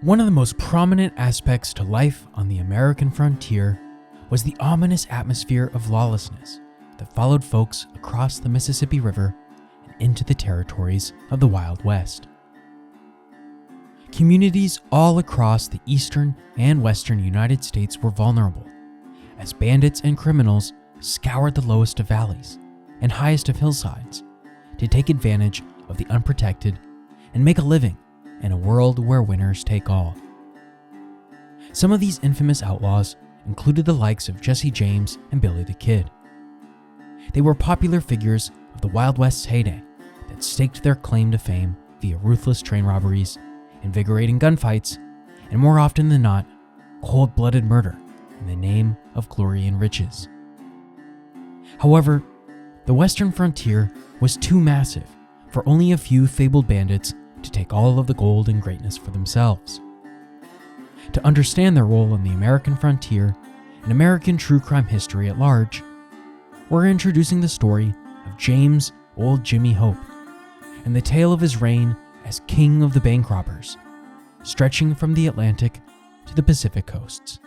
One of the most prominent aspects to life on the American frontier was the ominous atmosphere of lawlessness that followed folks across the Mississippi River and into the territories of the Wild West. Communities all across the eastern and western United States were vulnerable, as bandits and criminals scoured the lowest of valleys and highest of hillsides to take advantage of the unprotected and make a living in a world where winners take all. Some of these infamous outlaws included the likes of Jesse James and Billy the Kid. They were popular figures of the Wild West's heyday that staked their claim to fame via ruthless train robberies, invigorating gunfights, and more often than not, cold-blooded murder in the name of glory and riches. However, the western frontier was too massive for only a few fabled bandits to take all of the gold and greatness for themselves. To understand their role in the American frontier and American true crime history at large, we're introducing the story of James Old Jimmy Hope and the tale of his reign as king of the bank robbers, stretching from the Atlantic to the Pacific coasts.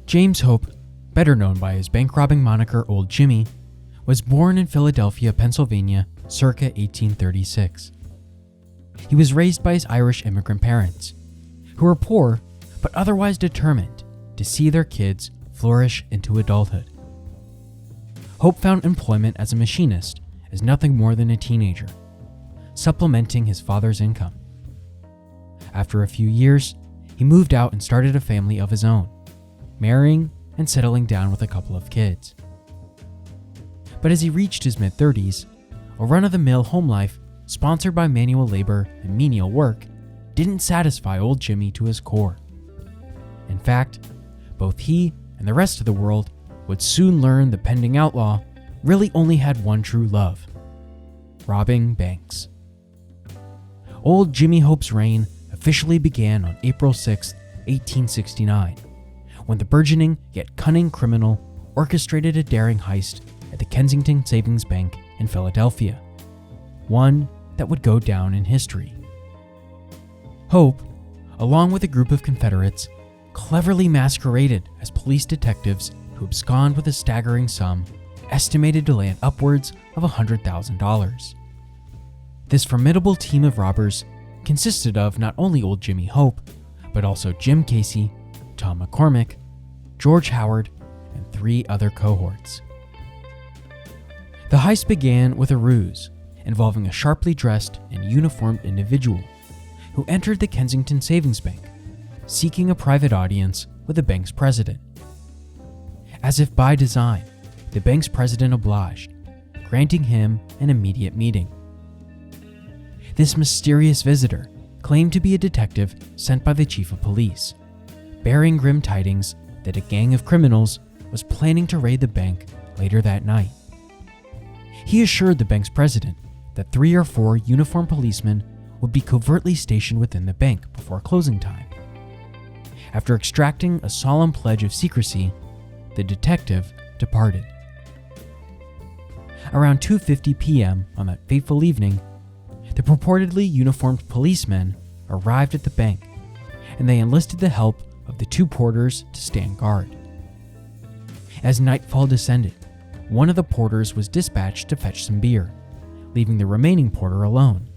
James Hope, better known by his bank-robbing moniker Old Jimmy, was born in Philadelphia, Pennsylvania, circa 1836. He was raised by his Irish immigrant parents, who were poor but otherwise determined to see their kids flourish into adulthood. Hope found employment as a machinist as nothing more than a teenager, supplementing his father's income. After a few years, he moved out and started a family of his own, marrying and settling down with a couple of kids. But as he reached his mid-30s, a run-of-the-mill home life sponsored by manual labor and menial work didn't satisfy old Jimmy to his core. In fact, both he and the rest of the world would soon learn the pending outlaw really only had one true love: robbing banks. Old Jimmy Hope's reign officially began on April 6, 1869, when the burgeoning yet cunning criminal orchestrated a daring heist at the Kensington Savings Bank in Philadelphia, one that would go down in history. Hope, along with a group of Confederates, cleverly masqueraded as police detectives who absconded with a staggering sum estimated to land upwards of $100,000. This formidable team of robbers consisted of not only Old Jimmy Hope, but also Jim Casey, Tom McCormick, George Howard, and 3 other cohorts. The heist began with a ruse involving a sharply dressed and uniformed individual who entered the Kensington Savings Bank, seeking a private audience with the bank's president. As if by design, the bank's president obliged, granting him an immediate meeting. This mysterious visitor claimed to be a detective sent by the chief of police, bearing grim tidings that a gang of criminals was planning to raid the bank later that night. He assured the bank's president that 3 or 4 uniformed policemen would be covertly stationed within the bank before closing time. After extracting a solemn pledge of secrecy, the detective departed. Around 2:50 p.m. on that fateful evening, the purportedly uniformed policemen arrived at the bank, and they enlisted the help of the 2 porters to stand guard. As nightfall descended, one of the porters was dispatched to fetch some beer, leaving the remaining porter alone.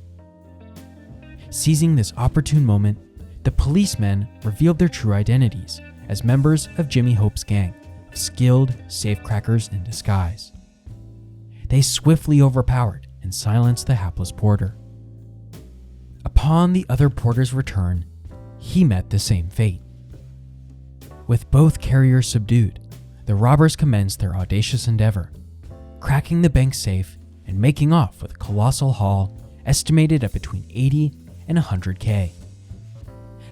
Seizing this opportune moment, the policemen revealed their true identities as members of Jimmy Hope's gang of skilled safecrackers in disguise. They swiftly overpowered and silenced the hapless porter. Upon the other porter's return, he met the same fate. With both carriers subdued, the robbers commenced their audacious endeavor, cracking the bank safe and making off with a colossal haul estimated at between $80,000 and $100,000.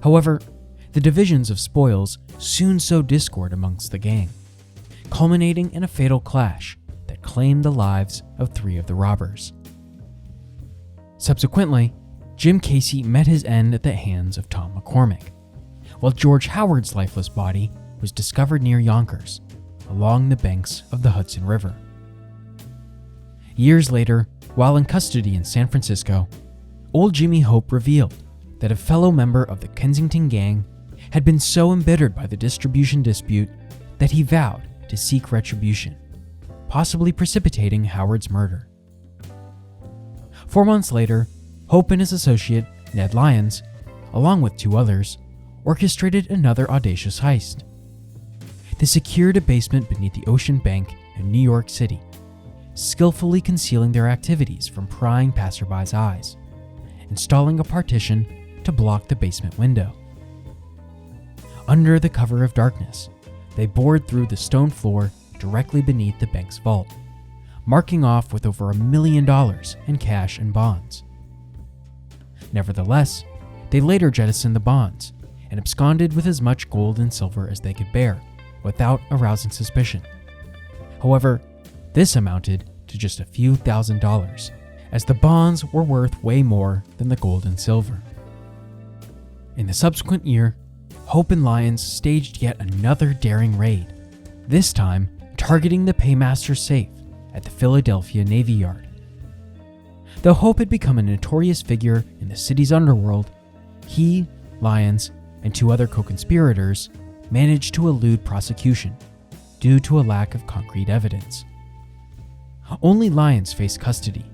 However, the divisions of spoils soon sowed discord amongst the gang, culminating in a fatal clash that claimed the lives of 3 of the robbers. Subsequently, Jim Casey met his end at the hands of Tom McCormick, while George Howard's lifeless body was discovered near Yonkers, along the banks of the Hudson River. Years later, while in custody in San Francisco, old Jimmy Hope revealed that a fellow member of the Kensington gang had been so embittered by the distribution dispute that he vowed to seek retribution, possibly precipitating Howard's murder. 4 months later, Hope and his associate, Ned Lyons, along with 2 others, orchestrated another audacious heist. They secured a basement beneath the Ocean Bank in New York City, skillfully concealing their activities from prying passerbys' eyes, installing a partition to block the basement window. Under the cover of darkness, they bored through the stone floor directly beneath the bank's vault, marking off with over $1 million in cash and bonds. Nevertheless, they later jettisoned the bonds and absconded with as much gold and silver as they could bear without arousing suspicion. However, this amounted to just a few $1,000s, as the bonds were worth way more than the gold and silver. In the subsequent year, Hope and Lyons staged yet another daring raid, this time targeting the paymaster's safe at the Philadelphia Navy Yard. Though Hope had become a notorious figure in the city's underworld, he, Lyons, and 2 other co-conspirators managed to elude prosecution due to a lack of concrete evidence. Only Lyons faced custody,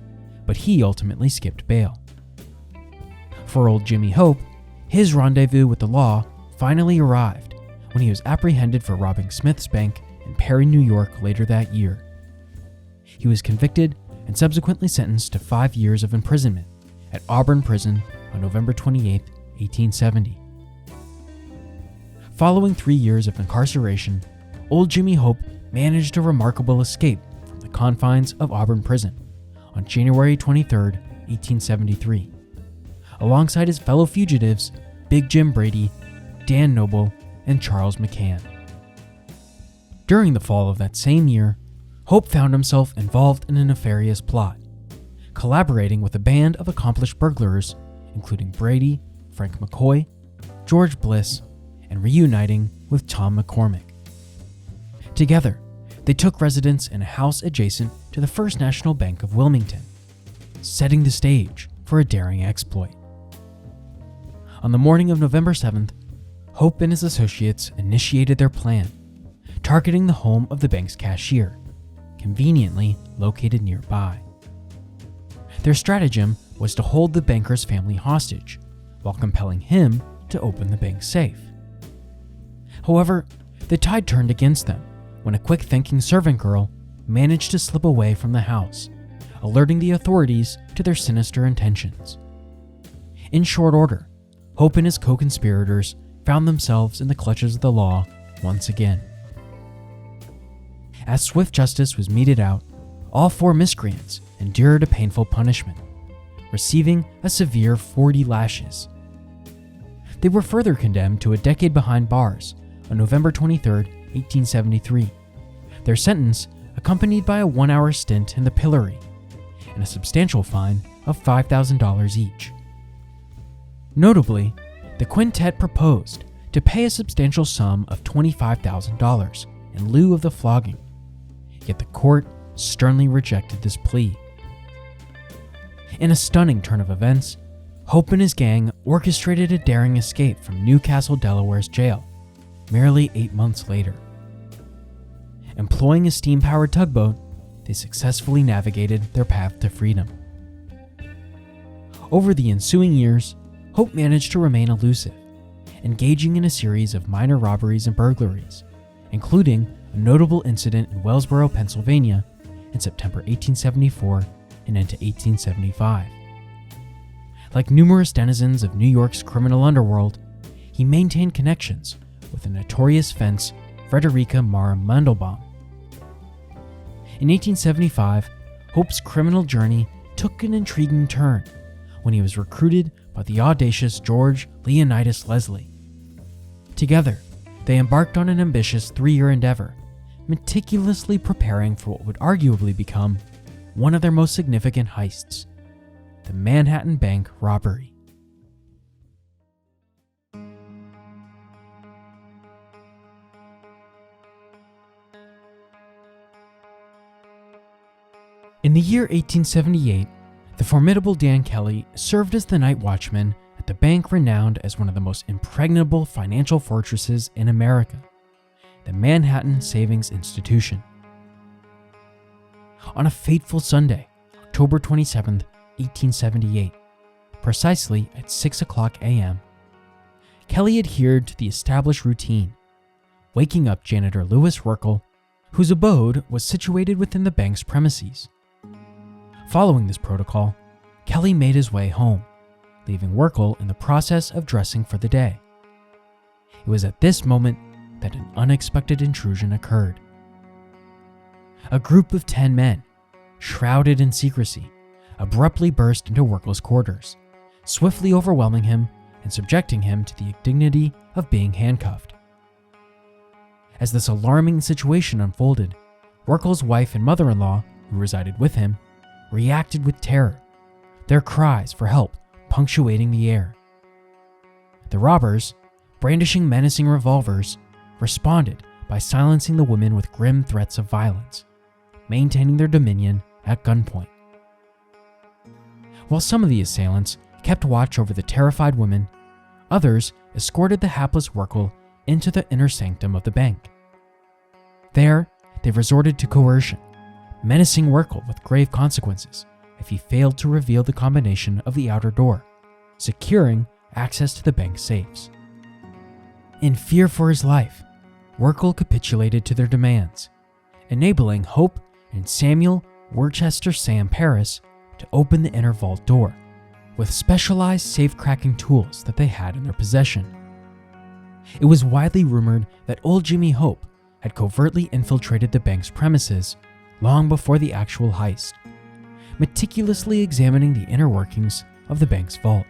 but he ultimately skipped bail. For old Jimmy Hope, his rendezvous with the law finally arrived when he was apprehended for robbing Smith's Bank in Perry, New York later that year. He was convicted and subsequently sentenced to 5 years of imprisonment at Auburn Prison on November 28, 1870. Following 3 years of incarceration, old Jimmy Hope managed a remarkable escape from the confines of Auburn Prison on January 23, 1873, alongside his fellow fugitives Big Jim Brady, Dan Noble, and Charles McCann. During the fall of that same year, Hope found himself involved in a nefarious plot, collaborating with a band of accomplished burglars, including Brady, Frank McCoy, George Bliss, and reuniting with Tom McCormick. Together, they took residence in a house adjacent to the First National Bank of Wilmington, setting the stage for a daring exploit. On the morning of November 7th, Hope and his associates initiated their plan, targeting the home of the bank's cashier, conveniently located nearby. Their stratagem was to hold the banker's family hostage while compelling him to open the bank's safe. However, the tide turned against them when a quick-thinking servant girl managed to slip away from the house, alerting the authorities to their sinister intentions. In short order, Hope and his co-conspirators found themselves in the clutches of the law once again. As swift justice was meted out, all 4 miscreants endured a painful punishment, receiving a severe 40 lashes. They were further condemned to a decade behind bars on November 23, 1873, their sentence accompanied by a 1-hour stint in the pillory and a substantial fine of $5,000 each. Notably, the quintet proposed to pay a substantial sum of $25,000 in lieu of the flogging, yet the court sternly rejected this plea. In a stunning turn of events, Hope and his gang orchestrated a daring escape from Newcastle, Delaware's jail merely 8 months later. Employing a steam-powered tugboat, they successfully navigated their path to freedom. Over the ensuing years, Hope managed to remain elusive, engaging in a series of minor robberies and burglaries, including a notable incident in Wellsboro, Pennsylvania in September 1874 and into 1875. Like numerous denizens of New York's criminal underworld, he maintained connections with the notorious fence Frederica Mara Mandelbaum. In 1875, Hope's criminal journey took an intriguing turn when he was recruited by the audacious George Leonidas Leslie. Together, they embarked on an ambitious 3-year endeavor, meticulously preparing for what would arguably become one of their most significant heists, the Manhattan Bank robbery. In the year 1878, the formidable Dan Kelly served as the night watchman at the bank renowned as one of the most impregnable financial fortresses in America, the Manhattan Savings Institution. On a fateful Sunday, October 27, 1878, precisely at 6 o'clock a.m., Kelly adhered to the established routine, waking up janitor Lewis Werkle, whose abode was situated within the bank's premises. Following this protocol, Kelly made his way home, leaving Werkle in the process of dressing for the day. It was at this moment that an unexpected intrusion occurred. A group of 10 men, shrouded in secrecy, abruptly burst into Werkle's quarters, swiftly overwhelming him and subjecting him to the indignity of being handcuffed. As this alarming situation unfolded, Werkle's wife and mother-in-law, who resided with him, reacted with terror, their cries for help punctuating the air. The robbers, brandishing menacing revolvers, responded by silencing the women with grim threats of violence, maintaining their dominion at gunpoint. While some of the assailants kept watch over the terrified women, others escorted the hapless Werkle into the inner sanctum of the bank. There, they resorted to coercion, menacing Werkle with grave consequences if he failed to reveal the combination of the outer door, securing access to the bank's safes. In fear for his life, Werkle capitulated to their demands, enabling Hope and Samuel Worcester Sam Paris to open the inner vault door with specialized safe-cracking tools that they had in their possession. It was widely rumored that old Jimmy Hope had covertly infiltrated the bank's premises long before the actual heist, meticulously examining the inner workings of the bank's vault.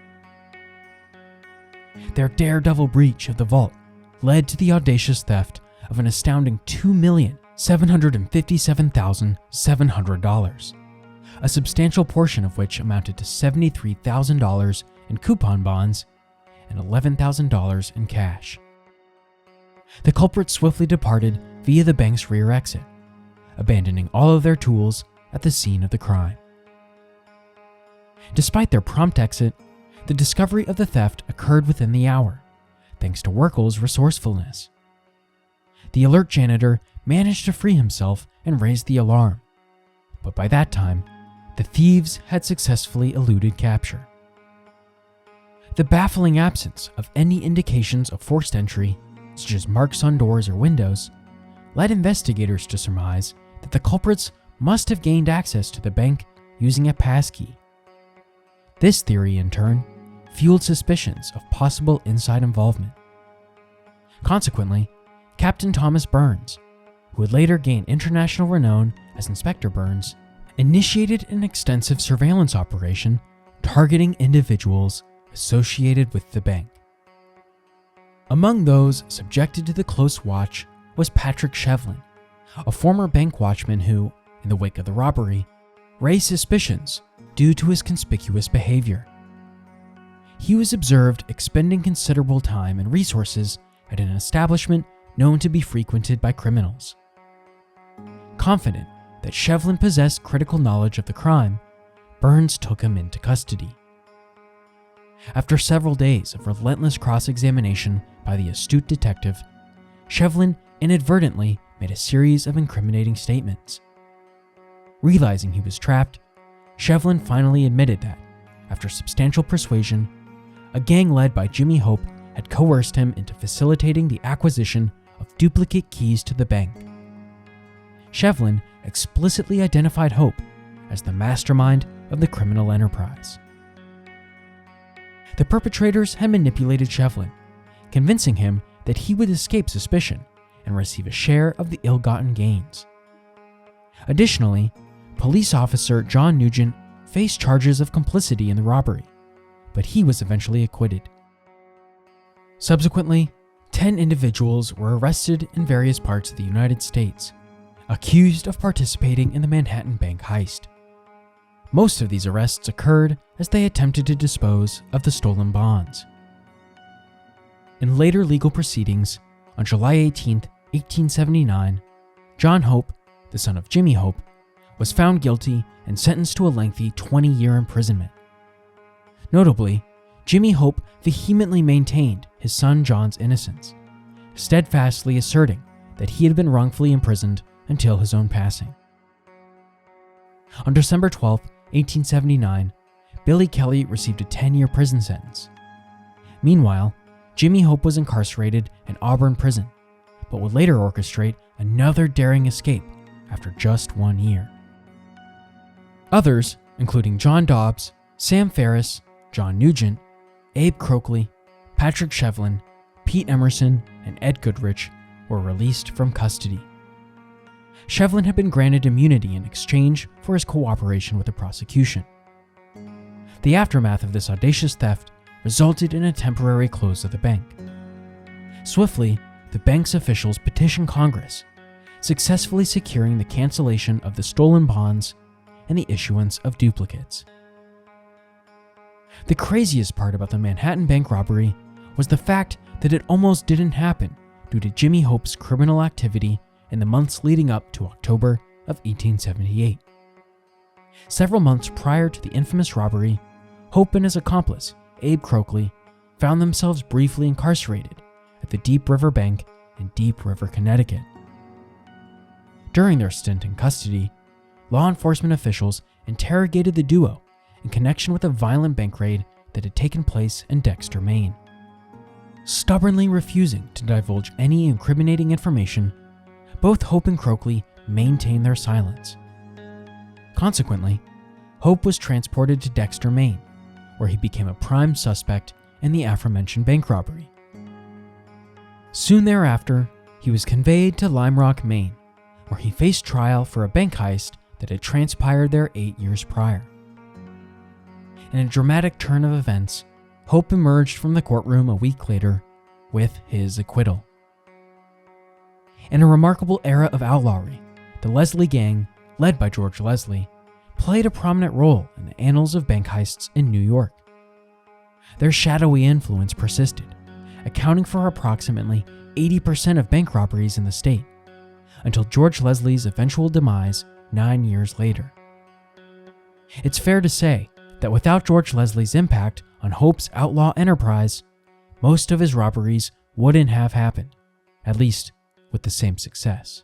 Their daredevil breach of the vault led to the audacious theft of an astounding $2,757,700, a substantial portion of which amounted to $73,000 in coupon bonds and $11,000 in cash. The culprits swiftly departed via the bank's rear exit, abandoning all of their tools at the scene of the crime. Despite their prompt exit, the discovery of the theft occurred within the hour, thanks to Werkle's resourcefulness. The alert janitor managed to free himself and raise the alarm, but by that time, the thieves had successfully eluded capture. The baffling absence of any indications of forced entry, such as marks on doors or windows, led investigators to surmise that the culprits must have gained access to the bank using a passkey. This theory, in turn, fueled suspicions of possible inside involvement. Consequently, Captain Thomas Burns, who would later gain international renown as Inspector Burns, initiated an extensive surveillance operation targeting individuals associated with the bank. Among those subjected to the close watch was Patrick Shevlin, a former bank watchman who, in the wake of the robbery, raised suspicions due to his conspicuous behavior. He was observed expending considerable time and resources at an establishment known to be frequented by criminals. Confident that Shevlin possessed critical knowledge of the crime, Burns took him into custody. After several days of relentless cross-examination by the astute detective, Shevlin inadvertently made a series of incriminating statements. Realizing he was trapped, Shevlin finally admitted that, after substantial persuasion, a gang led by Jimmy Hope had coerced him into facilitating the acquisition of duplicate keys to the bank. Shevlin explicitly identified Hope as the mastermind of the criminal enterprise. The perpetrators had manipulated Shevlin, convincing him that he would escape suspicion and receive a share of the ill-gotten gains. Additionally, police officer John Nugent faced charges of complicity in the robbery, but he was eventually acquitted. Subsequently, 10 individuals were arrested in various parts of the United States, accused of participating in the Manhattan Bank heist. Most of these arrests occurred as they attempted to dispose of the stolen bonds. In later legal proceedings, on July 18, 1879, John Hope, the son of Jimmy Hope, was found guilty and sentenced to a lengthy 20-year imprisonment. Notably, Jimmy Hope vehemently maintained his son John's innocence, steadfastly asserting that he had been wrongfully imprisoned until his own passing. On December 12, 1879, Billy Kelly received a 10-year prison sentence. Meanwhile, Jimmy Hope was incarcerated in Auburn Prison, but would later orchestrate another daring escape after just 1 year. Others, including John Dobbs, Sam Ferris, John Nugent, Abe Croakley, Patrick Shevlin, Pete Emerson, and Ed Goodrich, were released from custody. Shevlin had been granted immunity in exchange for his cooperation with the prosecution. The aftermath of this audacious theft resulted in a temporary close of the bank. Swiftly, the bank's officials petitioned Congress, successfully securing the cancellation of the stolen bonds and the issuance of duplicates. The craziest part about the Manhattan bank robbery was the fact that it almost didn't happen due to Jimmy Hope's criminal activity in the months leading up to October of 1878. Several months prior to the infamous robbery, Hope and his accomplice, Abe Croakley, found themselves briefly incarcerated at the Deep River Bank in Deep River, Connecticut. During their stint in custody, law enforcement officials interrogated the duo in connection with a violent bank raid that had taken place in Dexter, Maine. Stubbornly refusing to divulge any incriminating information, both Hope and Croakley maintained their silence. Consequently, Hope was transported to Dexter, Maine, where he became a prime suspect in the aforementioned bank robbery. Soon thereafter, he was conveyed to Lime Rock, Maine, where he faced trial for a bank heist that had transpired there 8 years prior. In a dramatic turn of events, Hope emerged from the courtroom a week later with his acquittal. In a remarkable era of outlawry, the Leslie Gang, led by George Leslie, played a prominent role in the annals of bank heists in New York. Their shadowy influence persisted, accounting for approximately 80% of bank robberies in the state, until George Leslie's eventual demise 9 years later. It's fair to say that without George Leslie's impact on Hope's outlaw enterprise, most of his robberies wouldn't have happened, at least with the same success.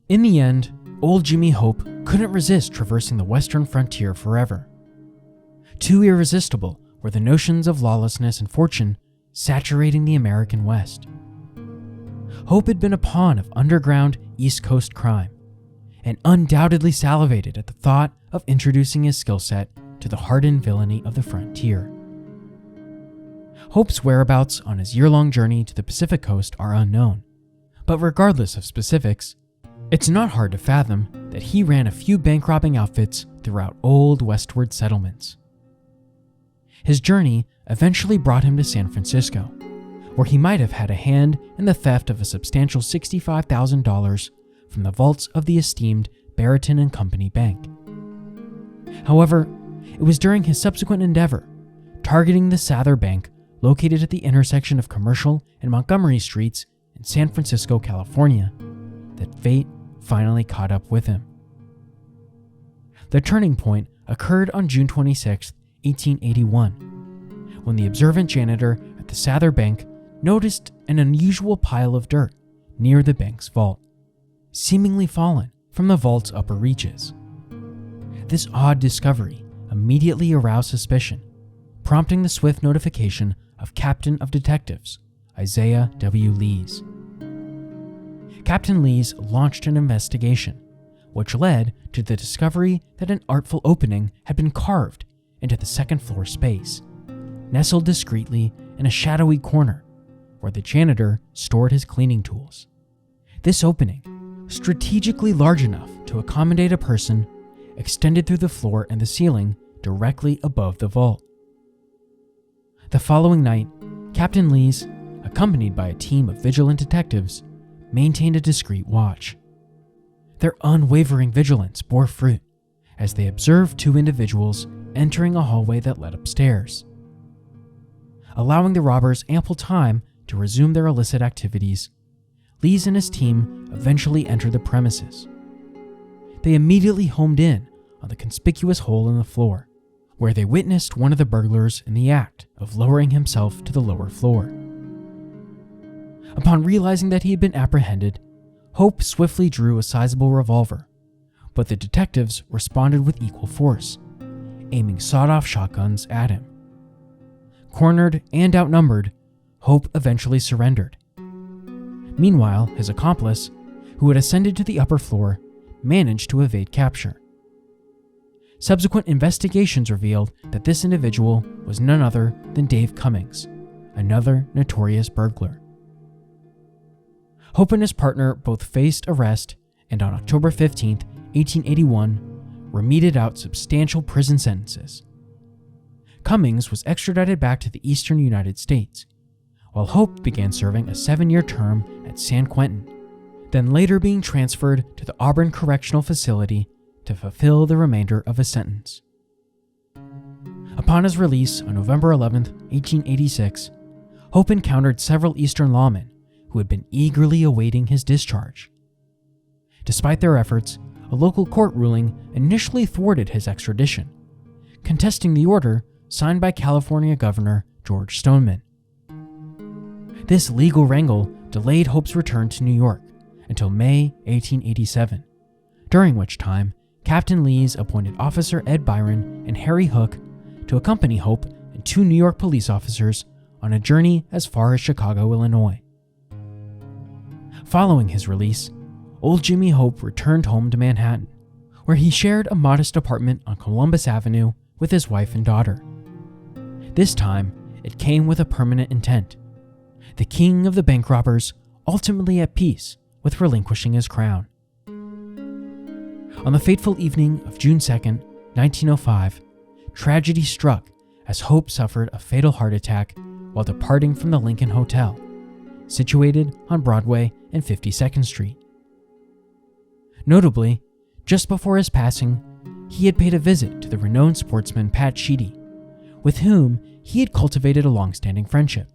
In the end, old Jimmy Hope couldn't resist traversing the western frontier forever. Too irresistible were the notions of lawlessness and fortune saturating the American West. Hope had been a pawn of underground East Coast crime, and undoubtedly salivated at the thought of introducing his skill set to the hardened villainy of the frontier. Hope's whereabouts on his year-long journey to the Pacific Coast are unknown, but regardless of specifics, it's not hard to fathom that he ran a few bank-robbing outfits throughout old westward settlements. His journey eventually brought him to San Francisco, where he might have had a hand in the theft of a substantial $65,000 from the vaults of the esteemed Barrington and Company Bank. However, it was during his subsequent endeavor, targeting the Sather Bank located at the intersection of Commercial and Montgomery Streets in San Francisco, California, that fate finally caught up with him. The turning point occurred on June 26, 1881, when the observant janitor at the Sather Bank noticed an unusual pile of dirt near the bank's vault, seemingly fallen from the vault's upper reaches. This odd discovery immediately aroused suspicion, prompting the swift notification of Captain of Detectives, Isaiah W. Lees. Captain Lees launched an investigation, which led to the discovery that an artful opening had been carved into the second-floor space, nestled discreetly in a shadowy corner where the janitor stored his cleaning tools. This opening, strategically large enough to accommodate a person, extended through the floor and the ceiling directly above the vault. The following night, Captain Lees, accompanied by a team of vigilant detectives, maintained a discreet watch. Their unwavering vigilance bore fruit as they observed two individuals entering a hallway that led upstairs, allowing the robbers ample time to resume their illicit activities. Lees and his team eventually entered the premises. They immediately homed in on the conspicuous hole in the floor, where they witnessed one of the burglars in the act of lowering himself to the lower floor. Upon realizing that he had been apprehended, Hope swiftly drew a sizable revolver, but the detectives responded with equal force, aiming sawed-off shotguns at him. Cornered and outnumbered, Hope eventually surrendered. Meanwhile, his accomplice, who had ascended to the upper floor, managed to evade capture. Subsequent investigations revealed that this individual was none other than Dave Cummings, another notorious burglar. Hope and his partner both faced arrest and on October 15, 1881, were meted out substantial prison sentences. Cummings was extradited back to the eastern United States, while Hope began serving a 7-year term at San Quentin, then later being transferred to the Auburn Correctional Facility to fulfill the remainder of his sentence. Upon his release on November 11, 1886, Hope encountered several Eastern lawmen who had been eagerly awaiting his discharge. Despite their efforts, a local court ruling initially thwarted his extradition, contesting the order signed by California Governor George Stoneman. This legal wrangle delayed Hope's return to New York until May 1887, during which time Captain Lees appointed Officer Ed Byron and Harry Hook to accompany Hope and 2 New York police officers on a journey as far as Chicago, Illinois. Following his release, Old Jimmy Hope returned home to Manhattan, where he shared a modest apartment on Columbus Avenue with his wife and daughter. This time, it came with a permanent intent: the king of the bank robbers ultimately at peace with relinquishing his crown. On the fateful evening of June 2, 1905, tragedy struck as Hope suffered a fatal heart attack while departing from the Lincoln Hotel, situated on Broadway and 52nd Street. Notably, just before his passing, he had paid a visit to the renowned sportsman Pat Sheedy, with whom he had cultivated a long-standing friendship.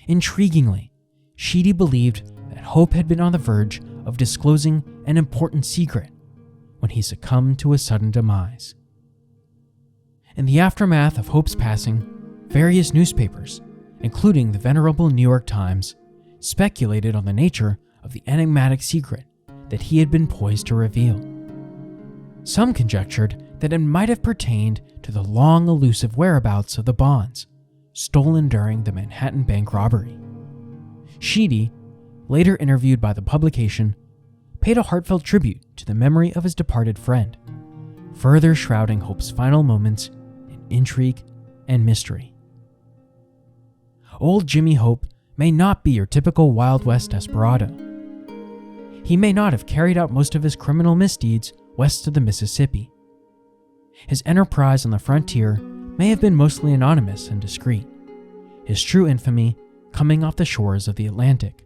Intriguingly, Sheedy believed that Hope had been on the verge of disclosing an important secret when he succumbed to a sudden demise. In the aftermath of Hope's passing, various newspapers, including the venerable New York Times, speculated on the nature of the enigmatic secret that he had been poised to reveal. Some conjectured that it might have pertained to the long elusive whereabouts of the bonds stolen during the Manhattan bank robbery. Sheedy, later interviewed by the publication, paid a heartfelt tribute to the memory of his departed friend, further shrouding Hope's final moments in intrigue and mystery. Old Jimmy Hope may not be your typical Wild West desperado. He may not have carried out most of his criminal misdeeds west of the Mississippi. His enterprise on the frontier may have been mostly anonymous and discreet, his true infamy coming off the shores of the Atlantic.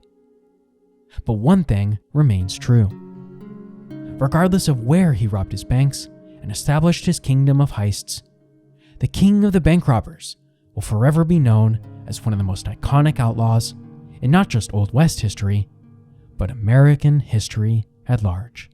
But one thing remains true. Regardless of where he robbed his banks and established his kingdom of heists, the king of the bank robbers will forever be known as one of the most iconic outlaws in not just Old West history, but American history at large.